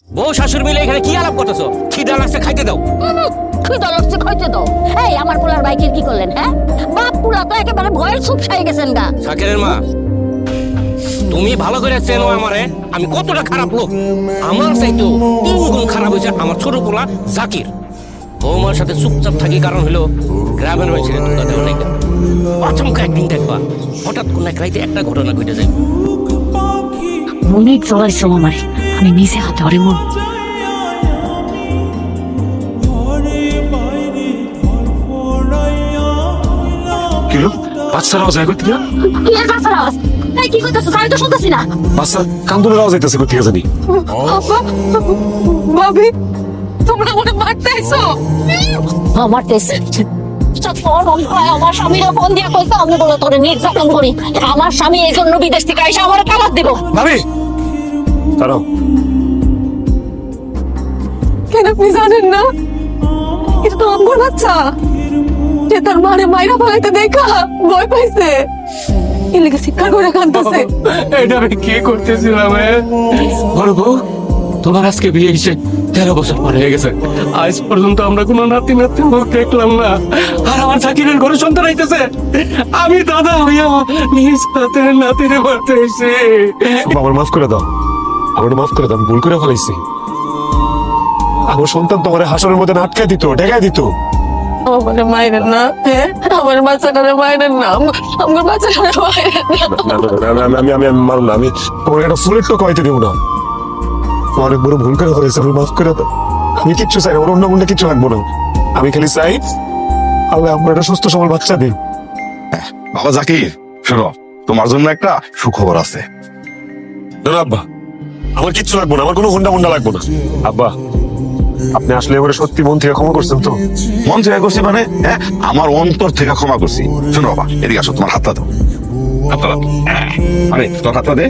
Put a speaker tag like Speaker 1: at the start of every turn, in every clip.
Speaker 1: বউ শাশুড়ি মিলে এখানে কি আলাপ করতেছো? খিদা লাগছে, খাইতে দাও।
Speaker 2: খিদা লাগছে, খাইতে দাও। এই আমার পোলার বাইকের কি করলেন? হ্যাঁ, বাপ পোলা তো একেবারে ভয়ের চুপ খাই গেছেন গা।
Speaker 1: শাকিরের মা, তুমি ভালো করে চেনো আমারে, আমি কতটা খারাপ লোক। আমার চাইতো 3 গুণ খারাপ হয়েছে আমার ছোট পোলা জাকির। বৌমার সাথে চুপচাপ থাকি কারণ হলো গ্রামের মানুষের ধোকা দেওয়া নাই। আচমকা একদিন দেখবা হঠাৎ কোন এক রাইতে একটা ঘটনা ঘটে যায়।
Speaker 2: অনেক জ্বলাইছো আমার, আমি নিজে হাতে হরে মন।
Speaker 3: কিলো বাচ্চার আওয়াজ আয় করতে গিয়া
Speaker 2: কি এর বাসার আওয়াজ? এই কি করতেছো? আমি তো শুনতেছি না।
Speaker 3: বাচ্চা কান্দনের আওয়াজ আইতেছে করতে গিয়া জানি
Speaker 4: ভাবি, তোমরা মনে মারতে আইছো?
Speaker 2: আমার দেশে আমার স্বামীরা ফোন দিয়ে কইছে আমি বলে তোরে নির্যাতন করি। আমার স্বামী এই জন্য বিদেশ থেকে আইসা আমার কাবাদ দিব।
Speaker 3: ভাবি দাঁড়াও।
Speaker 4: কেন আপনি জানেন না? এটা তো আমার বাচ্চা, যে তার মারে মাইরা ফেলাইতে দেখা ভয় পাইছে, এলাকা শিক্ষা করে কান্দছে।
Speaker 3: এটা আমি কি করতেছিলাম? বড় বউ, তোমার আজকে বিয়ে হয়েছে 13 বছর পর হয়ে গেছে। আজ পর্যন্ত আমরা কোনো নাতি নাতি মুখ দেখলাম না। আর আমার চাকরির ঘরে সন্তান আইতেছে, আমি দাদা হইয়া নিজ হাতে নাতিরে মারতে এসে। আমার মাফ করে দাও, আমার মাফ করে দাও, আমি ভুল করে ফেলাইছি। আমার সন্তান তোমার হাসরের মধ্যে আটকে দিত, ঢেকায় দিত।
Speaker 4: আমার মায়ের না, হ্যাঁ, আমার বাচ্চাটারে মায়ের না, আমার বাচ্চাটারে মায়ের না।
Speaker 3: আমি মারব না, আমি তোমার একটা ফুলের টোকা হইতে দিব না। অনেক বড় ভুল করে ফেলেছে, আমি মাফ করে দাও। আমি কিচ্ছু চাই না, আমার অন্য মনে কিচ্ছু লাগবো না। আমি খালি চাই আল্লাহ আমার একটা সুস্থ সবল বাচ্চা দিন।
Speaker 5: বাবা জাকির, শোনো, তোমার জন্য একটা সুখবর আছে।
Speaker 3: না আব্বা, আমার কিচ্ছু লাগবো না, আমার কোনো হুন্ডা মুন্ডা লাগবো না। আব্বা, আপনি আসলে এবারে সত্যি মন থেকে ক্ষমা করছেন তো?
Speaker 5: মন থেকে করছি মানে? হ্যাঁ, আমার অন্তর থেকে ক্ষমা করছি। শোনো বাবা, এদিকে আসো, তোমার হাতটা দাও। হাতটা দাও। আরে তোমার হাতটা দে।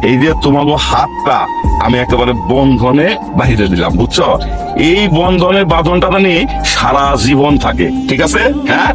Speaker 5: এই দিয়ে তোমার হাতটা আমি একেবারে বন্ধনে বাহিরে দিলাম, বুঝছো? এই বন্ধনের বাঁধনটা নিয়ে সারা জীবন থাকে, ঠিক আছে? হ্যাঁ।